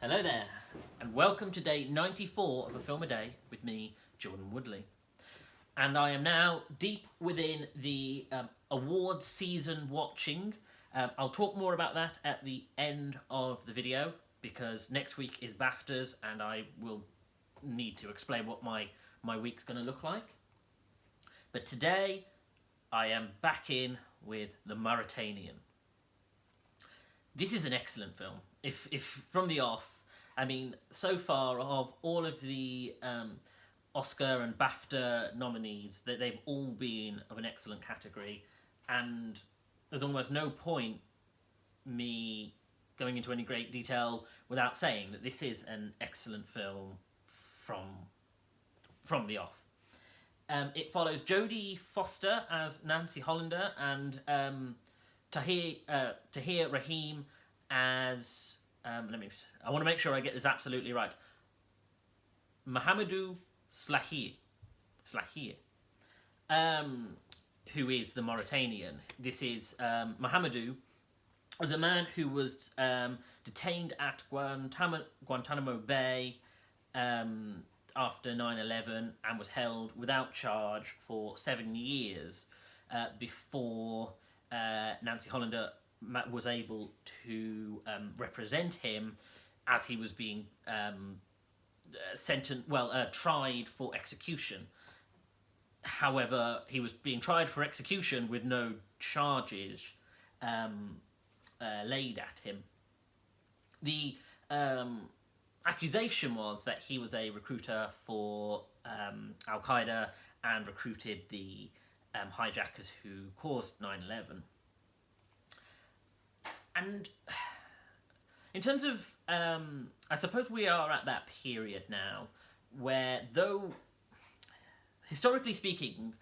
Hello there, and welcome to day 94 of A Film a Day with me, Jordan Woodley. And I am now deep within the awards season watching. I'll talk more about that at the end of the video, because next week is BAFTAs and I will need to explain what my week's going to look like. But today, I am back in with The Mauritanian. This is an excellent film. If from the off, I mean, so far of all of the Oscar and BAFTA nominees, that they've all been of an excellent category, and there's almost no point me going into any great detail without saying that this is an excellent film from the off. It follows Jodie Foster as Nancy Hollander and Tahir Rahim as I want to make sure I get this absolutely right. Mohamedou Slahi, who is the Mauritanian. This is Mohamedou was a man who was detained at Guantanamo Bay after 9/11 and was held without charge for 7 years before Nancy Hollander was able to represent him as he was being tried for execution. However, he was being tried for execution with no charges laid at him. The accusation was that he was a recruiter for Al-Qaeda and recruited the hijackers who caused 9/11. And in terms of, I suppose we are at that period now where, though, historically speaking,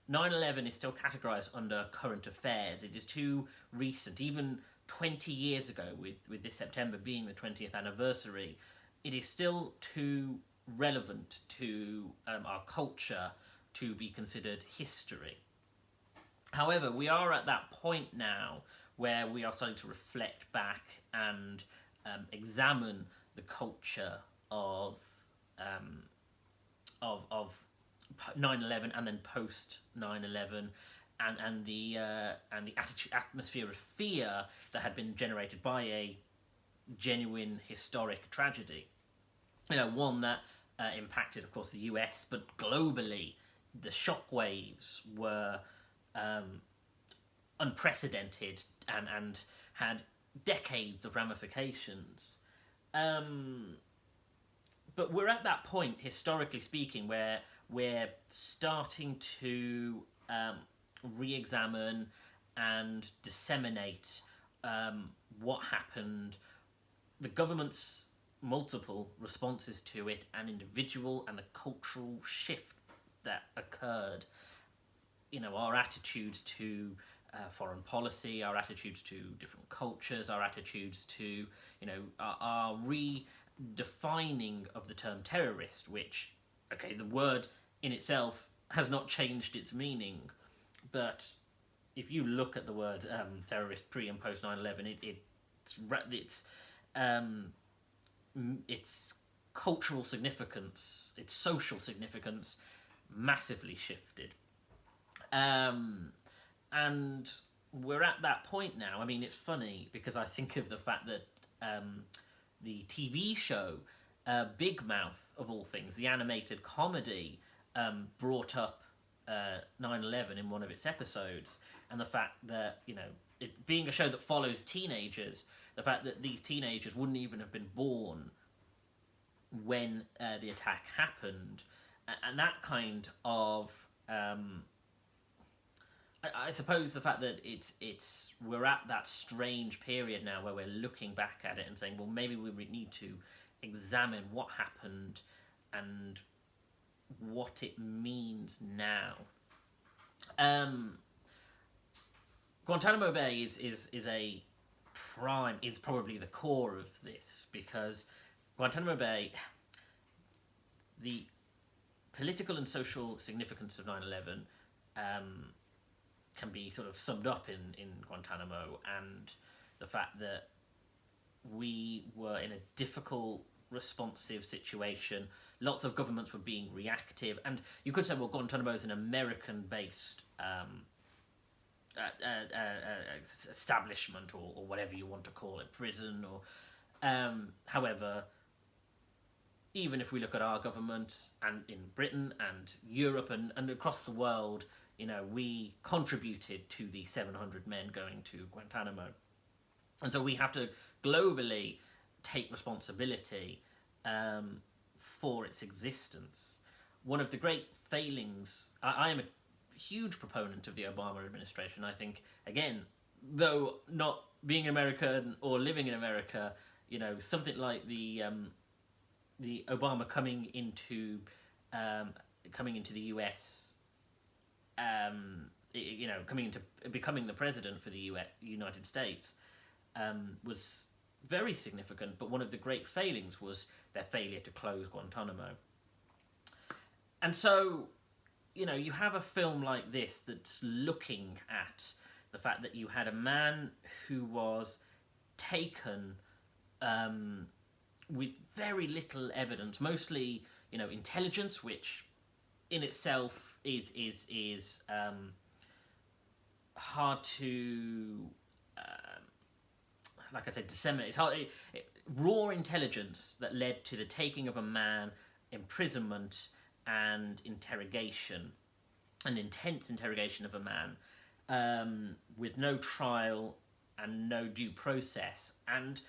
9/11 is still categorised under current affairs. It is too recent, even 20 years ago, with this September being the 20th anniversary, it is still too relevant to our culture to be considered history. However, we are at that point now where we are starting to reflect back and examine the culture of 9/11 and then post 9/11 and the atmosphere of fear that had been generated by a genuine historic tragedy. You know, one that impacted, of course, the US, but globally, the shockwaves were unprecedented and had decades of ramifications. But we're at that point, historically speaking, where we're starting to re-examine and disseminate what happened, the government's multiple responses to it, and individual and the cultural shift that occurred. You know, our attitudes to foreign policy, our attitudes to different cultures, our attitudes to, you know, our redefining of the term terrorist, which, okay, the word in itself has not changed its meaning, but if you look at the word terrorist pre and post 9/11, its cultural significance, its social significance, massively shifted. And we're at that point now. I mean, it's funny because I think of the fact that the TV show Big Mouth, of all things, the animated comedy, brought up 9/11 in one of its episodes, and the fact that, you know, it being a show that follows teenagers, the fact that these teenagers wouldn't even have been born when the attack happened, and that kind of I suppose the fact that we're at that strange period now where we're looking back at it and saying, well, maybe we need to examine what happened and what it means now. Guantanamo Bay is probably the core of this, because Guantanamo Bay, the political and social significance of 9/11 can be sort of summed up in Guantanamo, and the fact that we were in a difficult, responsive situation. Lots of governments were being reactive, and you could say, well, Guantanamo is an American-based establishment, or whatever you want to call it, prison, or however, even if we look at our government and in Britain and Europe and across the world, we contributed to the 700 men going to Guantanamo. And so we have to globally take responsibility for its existence. One of the great failings, I am a huge proponent of the Obama administration. I think, again, though not being American or living in America, something like the Obama coming into the US, coming into becoming the president for the United States, was very significant. But one of the great failings was their failure to close Guantanamo. And so, you have a film like this that's looking at the fact that you had a man who was taken with very little evidence, mostly, intelligence, which in itself is hard to, like I said, disseminate. It's hard, raw intelligence that led to the taking of a man, imprisonment, and interrogation, an intense interrogation of a man, with no trial and no due process. And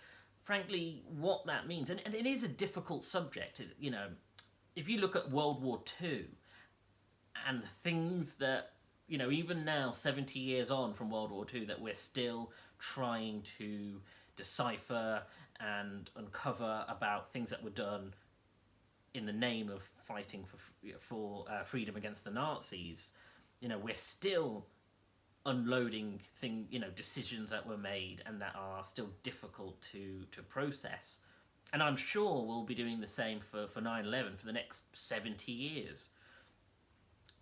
frankly, what that means, and it is a difficult subject, if you look at World War II and the things that, even now, 70 years on from World War II, that we're still trying to decipher and uncover about things that were done in the name of fighting for freedom against the Nazis, we're still unloading decisions that were made and that are still difficult to process. And I'm sure we'll be doing the same for 9/11 for the next 70 years.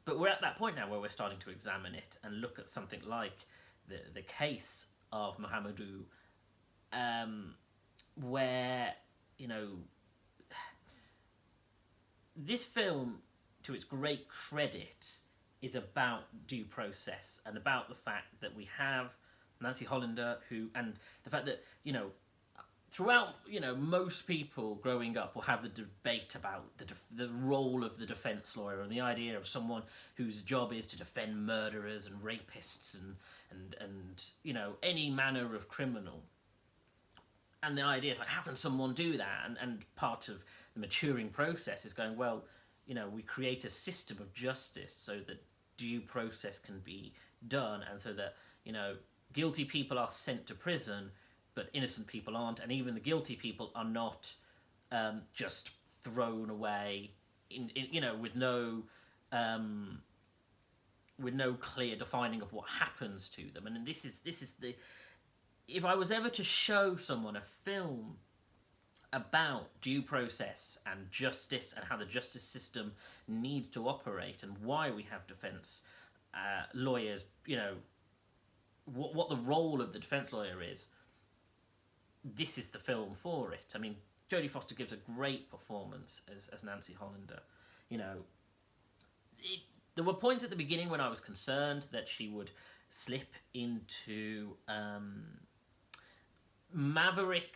But we're at that point now where we're starting to examine it and look at something like the case of Mohamedou, where, this film, to its great credit, is about due process and about the fact that we have Nancy Hollander and the fact that, throughout, most people growing up will have the debate about the role of the defence lawyer and the idea of someone whose job is to defend murderers and rapists and any manner of criminal. And the idea is, like, how can someone do that? And part of the maturing process is going, well, we create a system of justice so that due process can be done, and so that, guilty people are sent to prison, but innocent people aren't, and even the guilty people are not just thrown away with no clear defining of what happens to them. And this is the, if I was ever to show someone a film about due process and justice and how the justice system needs to operate and why we have defence lawyers, what the role of the defence lawyer is, this is the film for it. I mean, Jodie Foster gives a great performance as Nancy Hollander. There were points at the beginning when I was concerned that she would slip into maverick,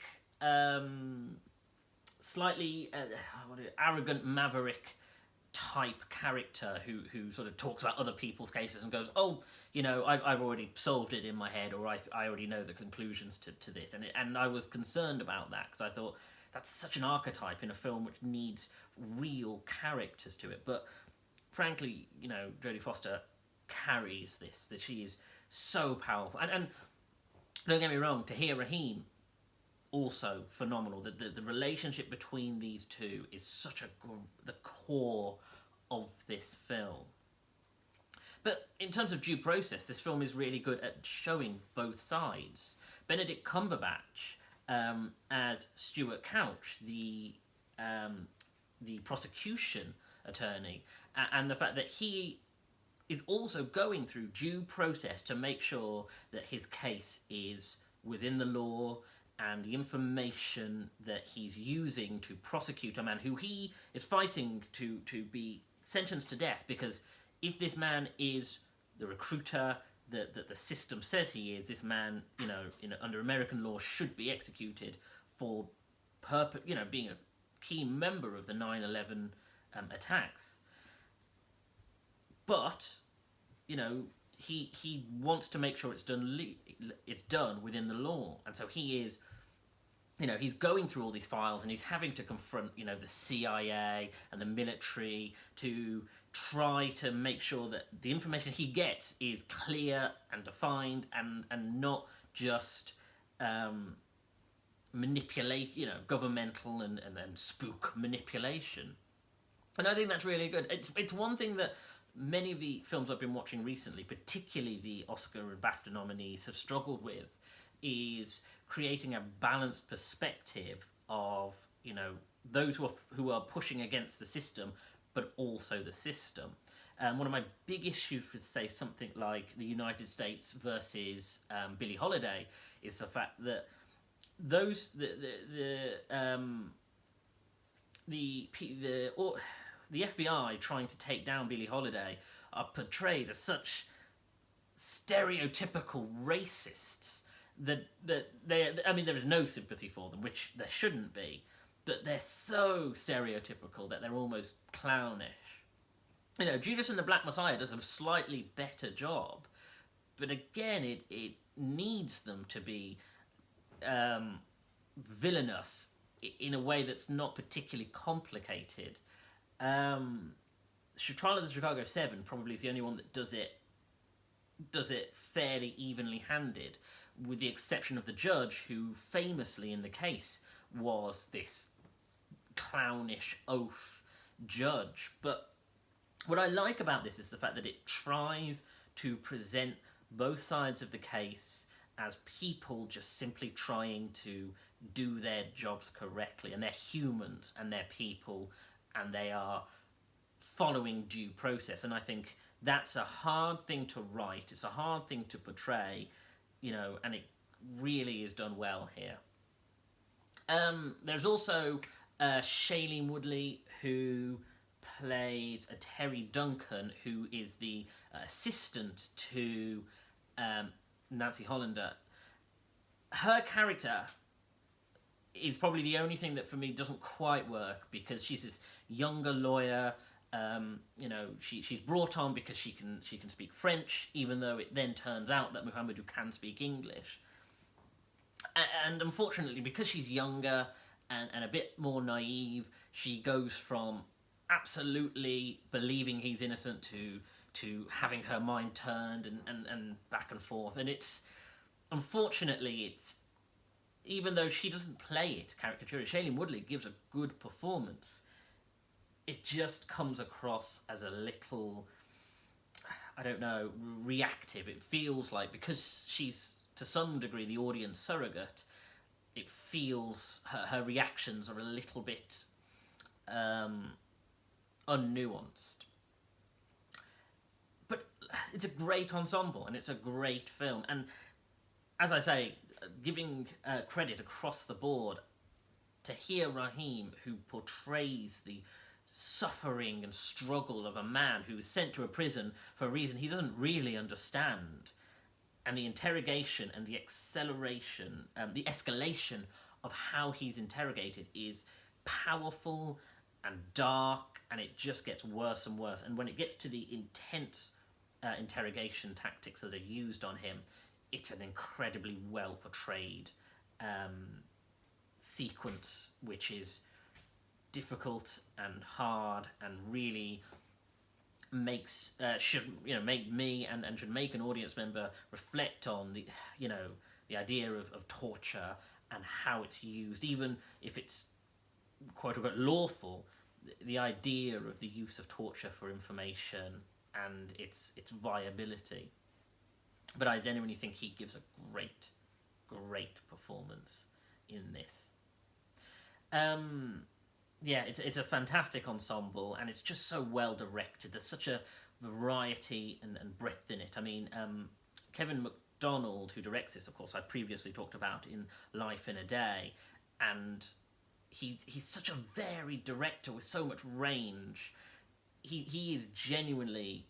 slightly arrogant maverick type character who sort of talks about other people's cases and goes, I've already solved it in my head, or I already know the conclusions to this. And I was concerned about that, because I thought that's such an archetype in a film which needs real characters to it. But frankly, Jodie Foster carries this, that she is so powerful. And don't get me wrong, Tahir Rahim, also phenomenal. The relationship between these two is such the core of this film. But in terms of due process, this film is really good at showing both sides. Benedict Cumberbatch as Stuart Couch, the prosecution attorney, and the fact that he is also going through due process to make sure that his case is within the law and the information that he's using to prosecute a man who he is fighting to be sentenced to death, because if this man is the recruiter that the system says he is, this man, under American law should be executed for being a key member of the 9/11 attacks. But, he wants to make sure it's done within the law, and so he is, he's going through all these files, and he's having to confront, the CIA and the military to try to make sure that the information he gets is clear and defined and not just manipulate, governmental and spook manipulation. And I think that's really good. It's one thing that many of the films I've been watching recently, particularly the Oscar and BAFTA nominees, have struggled with, is creating a balanced perspective of, those who are pushing against the system, but also the system. One of my big issues with, say, something like the United States versus Billie Holiday is the fact that the FBI trying to take down Billie Holiday are portrayed as such stereotypical racists that there is no sympathy for them, which there shouldn't be, but they're so stereotypical that they're almost clownish. Judas and the Black Messiah does a slightly better job, but again, it needs them to be villainous in a way that's not particularly complicated. Trial of the Chicago 7 probably is the only one that does it fairly evenly handed, with the exception of the judge, who famously in the case was this clownish oaf judge. But what I like about this is the fact that it tries to present both sides of the case as people just simply trying to do their jobs correctly, and they're humans and they're people and they are following due process. And I think that's a hard thing to write, it's a hard thing to portray, and it really is done well here. There's also Shailene Woodley, who plays a Terry Duncan, who is the assistant to Nancy Hollander. Her character is probably the only thing that for me doesn't quite work, because she's this younger lawyer. She's brought on because she can speak French, even though it then turns out that Mohamedou can speak English. And unfortunately, because she's younger and a bit more naive, she goes from absolutely believing he's innocent to having her mind turned and back and forth. And unfortunately, even though she doesn't play it caricaturely, Shailene Woodley gives a good performance. It just comes across as a little, reactive. It feels like, because she's to some degree the audience surrogate, it feels her reactions are a little bit unnuanced. But it's a great ensemble and it's a great film. And as I say, giving credit across the board to Tahir Rahim, who portrays the suffering and struggle of a man who is sent to a prison for a reason he doesn't really understand, and the interrogation and the the escalation of how he's interrogated is powerful and dark, and it just gets worse and worse. And when it gets to the intense interrogation tactics that are used on him, it's an incredibly well portrayed sequence, which is difficult and hard and really should make me and should make an audience member reflect on the idea of torture and how it's used, even if it's quote unquote lawful. The idea of the use of torture for information and its viability. But I genuinely think he gives a great performance in this. It's a fantastic ensemble, and it's just so well directed. There's such a variety and breadth in it. I mean, Kevin Macdonald, who directs this, of course, I previously talked about in Life in a Day, and he's such a varied director with so much range. He is genuinely...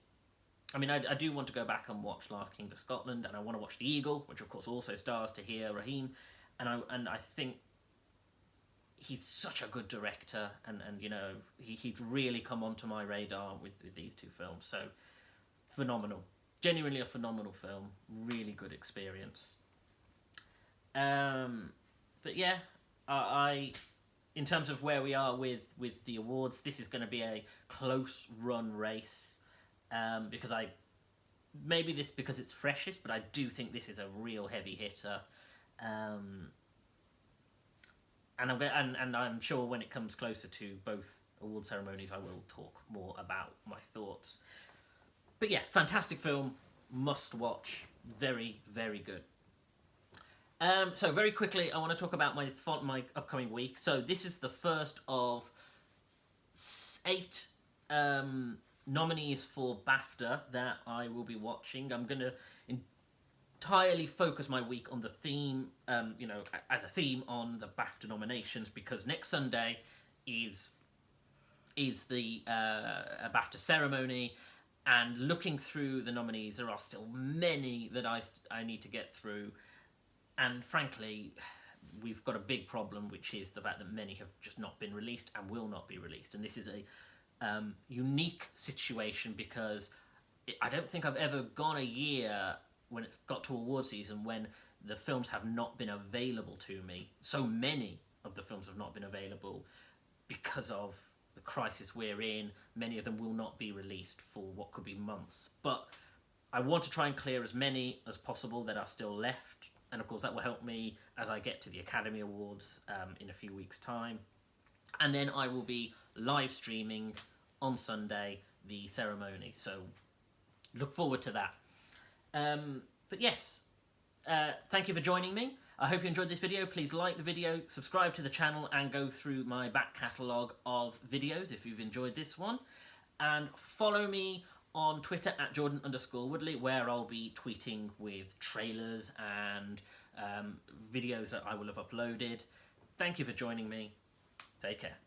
I mean, I do want to go back and watch Last King of Scotland, and I want to watch The Eagle, which of course also stars Tahir Rahim, and I think he's such a good director, and you know, he'd really come onto my radar with these two films. So phenomenal, genuinely a phenomenal film, really good experience. But yeah, I in terms of where we are with the awards, this is going to be a close run race, because because it's freshest, but I do think this is a real heavy hitter. And I'm sure when it comes closer to both award ceremonies, I will talk more about my thoughts. But yeah, fantastic film, must watch, very, very good. So very quickly, I want to talk about my upcoming week. So this is the first of 8 nominees for BAFTA that I will be watching. I'm going to entirely focus my week on the theme, as a theme on the BAFTA nominations, because next Sunday is the BAFTA ceremony, and looking through the nominees, there are still many that I need to get through, and frankly, we've got a big problem, which is the fact that many have just not been released and will not be released, and this is a unique situation, because I don't think I've ever gone a year when it's got to award season when the films have not been available to me. So many of the films have not been available because of the crisis we're in. Many of them will not be released for what could be months. But I want to try and clear as many as possible that are still left. And of course that will help me as I get to the Academy Awards in a few weeks' time. And then I will be live streaming on Sunday the ceremony. So look forward to that. But yes, thank you for joining me. I hope you enjoyed this video. Please like the video, subscribe to the channel, and go through my back catalogue of videos if you've enjoyed this one. And follow me on Twitter at Jordan_Woodley, where I'll be tweeting with trailers and videos that I will have uploaded. Thank you for joining me. Take care.